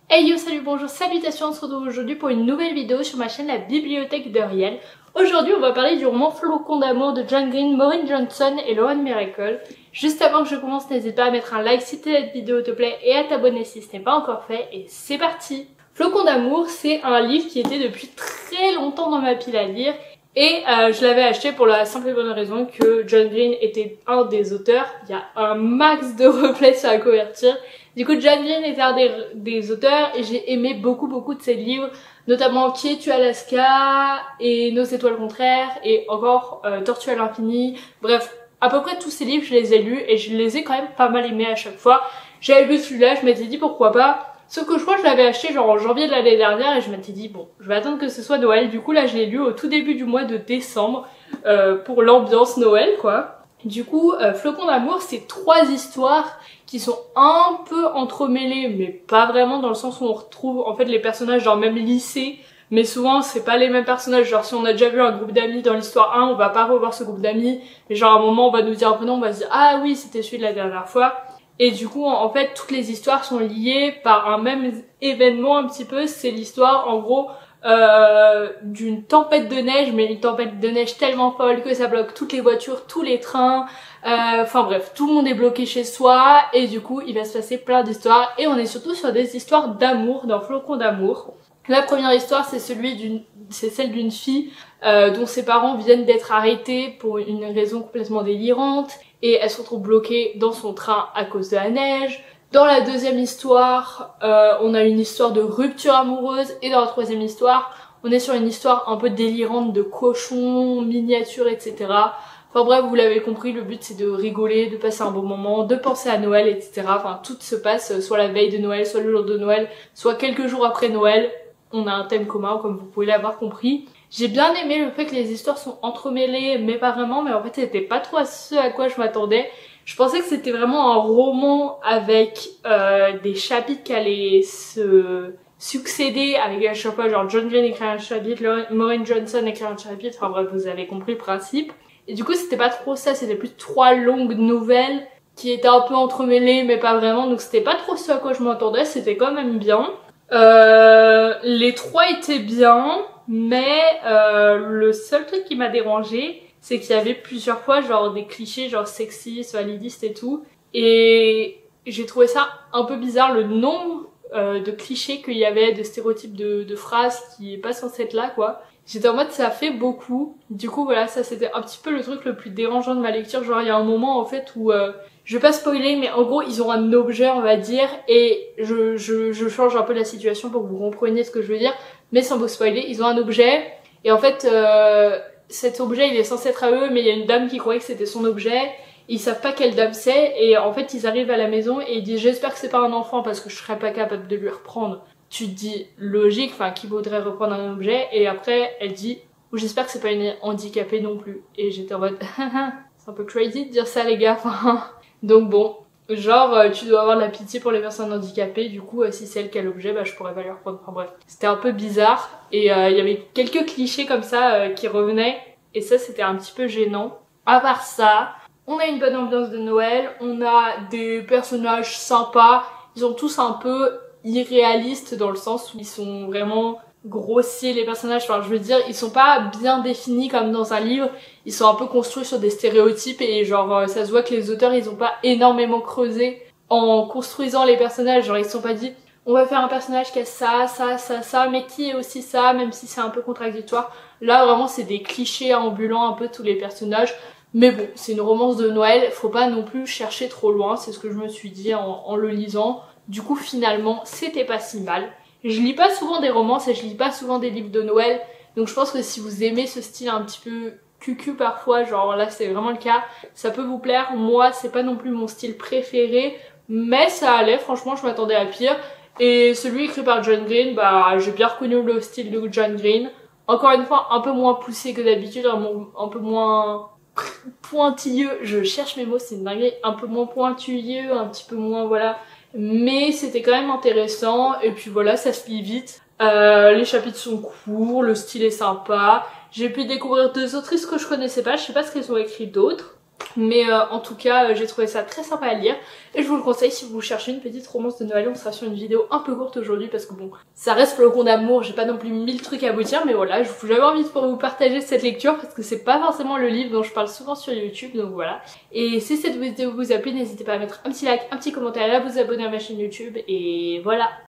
Hey yo, salut, bonjour, salutations, on se retrouve aujourd'hui pour une nouvelle vidéo sur ma chaîne La Bibliothèque de Riel. Aujourd'hui on va parler du roman Flocons d'amour de John Green, Maureen Johnson et Lauren Miracle. Juste avant que je commence, n'hésite pas à mettre un like si cette vidéo te plaît et à t'abonner si ce n'est pas encore fait, et c'est parti. Flocons d'amour, c'est un livre qui était depuis très longtemps dans ma pile à lire. Et je l'avais acheté pour la simple et bonne raison que John Green était un des auteurs. Il y a un max de reflets sur la couverture. Du coup, John Green était un des auteurs et j'ai aimé beaucoup de ses livres, notamment Qui es-tu Alaska et Nos étoiles contraires et encore Tortue à l'infini. Bref, à peu près tous ces livres, je les ai lus et je les ai quand même pas mal aimés à chaque fois. J'avais lu celui-là, je m'étais dit pourquoi pas. Sauf que je crois que je l'avais acheté genre en janvier de l'année dernière et je m'étais dit bon, je vais attendre que ce soit Noël. Du coup là je l'ai lu au tout début du mois de décembre pour l'ambiance Noël quoi. Du coup Flocons d'amour, c'est 3 histoires qui sont un peu entremêlées mais pas vraiment, dans le sens où on retrouve en fait les personnages genre même lycée. Mais souvent c'est pas les mêmes personnages, genre si on a déjà vu un groupe d'amis dans l'histoire 1, on va pas revoir ce groupe d'amis. Mais genre à un moment on va nous dire un prénom, on va se dire ah oui c'était celui de la dernière fois. Et du coup, en fait, toutes les histoires sont liées par un même événement un petit peu. C'est l'histoire, en gros, d'une tempête de neige, mais une tempête de neige tellement folle que ça bloque toutes les voitures, tous les trains. Enfin bref, tout le monde est bloqué chez soi. Et du coup, il va se passer plein d'histoires. Et on est surtout sur des histoires d'amour, dans Flocons d'amour. La première histoire, c'est celle d'une fille dont ses parents viennent d'être arrêtés pour une raison complètement délirante et elle se retrouve bloquée dans son train à cause de la neige. Dans la deuxième histoire, on a une histoire de rupture amoureuse, et dans la troisième histoire, on est sur une histoire un peu délirante de cochons, miniatures, etc. Enfin bref, vous l'avez compris, le but c'est de rigoler, de passer un bon moment, de penser à Noël, etc. Enfin tout se passe soit la veille de Noël, soit le jour de Noël, soit quelques jours après Noël. On a un thème commun, comme vous pouvez l'avoir compris. J'ai bien aimé le fait que les histoires sont entremêlées, mais pas vraiment, mais en fait c'était pas trop à ce à quoi je m'attendais. Je pensais que c'était vraiment un roman avec des chapitres qui allaient se succéder, avec à chaque fois genre John Green écrit un chapitre, Maureen Johnson écrit un chapitre, enfin bref vous avez compris le principe. Et du coup c'était pas trop ça, c'était plus 3 longues nouvelles qui étaient un peu entremêlées mais pas vraiment, donc c'était pas trop ce à quoi je m'attendais, c'était quand même bien. Les 3 étaient bien, mais le seul truc qui m'a dérangé, c'est qu'il y avait plusieurs fois genre des clichés genre sexistes, validistes et tout, et j'ai trouvé ça un peu bizarre, le nombre de clichés qu'il y avait, de stéréotypes de phrases qui est pas censé être là quoi. J'étais en mode ça fait beaucoup. Du coup voilà, ça c'était un petit peu le truc le plus dérangeant de ma lecture. Genre il y a un moment en fait où je vais pas spoiler, mais en gros ils ont un objet on va dire, et je change un peu la situation pour que vous compreniez ce que je veux dire, mais sans vous spoiler. Ils ont un objet et en fait cet objet il est censé être à eux, mais il y a une dame qui croyait que c'était son objet. Ils savent pas quelle dame c'est, et en fait ils arrivent à la maison et ils disent j'espère que c'est pas un enfant parce que je serais pas capable de lui reprendre. Tu te dis logique, enfin qui voudrait reprendre un objet, et après elle dit ou j'espère que c'est pas une handicapée non plus, et j'étais en mode c'est un peu crazy de dire ça les gars. Donc bon, genre tu dois avoir de la pitié pour les personnes handicapées, du coup si c'est elle qui a l'objet, bah je pourrais pas lui reprendre. Enfin bref, c'était un peu bizarre, et il y avait quelques clichés comme ça qui revenaient, et ça c'était un petit peu gênant. À part ça, on a une bonne ambiance de Noël, on a des personnages sympas, ils sont tous un peu irréalistes dans le sens où ils sont vraiment grossiers les personnages, enfin je veux dire ils sont pas bien définis comme dans un livre, ils sont un peu construits sur des stéréotypes, et genre ça se voit que les auteurs ils ont pas énormément creusé en construisant les personnages, genre ils se sont pas dit on va faire un personnage qui a ça, mais qui est aussi ça, même si c'est un peu contradictoire. Là vraiment c'est des clichés ambulants un peu tous les personnages. Mais bon, c'est une romance de Noël, faut pas non plus chercher trop loin, c'est ce que je me suis dit en le lisant. Du coup finalement c'était pas si mal. Je lis pas souvent des romances et je lis pas souvent des livres de Noël, donc je pense que si vous aimez ce style un petit peu cucu parfois, genre là c'est vraiment le cas, ça peut vous plaire. Moi c'est pas non plus mon style préféré, mais ça allait, franchement je m'attendais à pire. Et celui écrit par John Green, bah j'ai bien reconnu le style de John Green. Encore une fois un peu moins poussé que d'habitude, un peu moins pointilleux, je cherche mes mots, c'est une dinguerie, un peu moins pointilleux, un petit peu moins voilà, mais c'était quand même intéressant. Et puis voilà, ça se lit vite, les chapitres sont courts, le style est sympa. J'ai pu découvrir 2 autrices que je connaissais pas, je sais pas ce qu'elles ont écrit d'autres. Mais en tout cas j'ai trouvé ça très sympa à lire et je vous le conseille si vous cherchez une petite romance de Noël. On sera sur une vidéo un peu courte aujourd'hui parce que bon, ça reste Flocon d'amour, j'ai pas non plus 1000 trucs à vous dire, mais voilà, j'avais envie de vous partager cette lecture parce que c'est pas forcément le livre dont je parle souvent sur YouTube, donc voilà. Et si cette vidéo vous a plu, n'hésitez pas à mettre un petit like, un petit commentaire et à vous abonner à ma chaîne YouTube et voilà.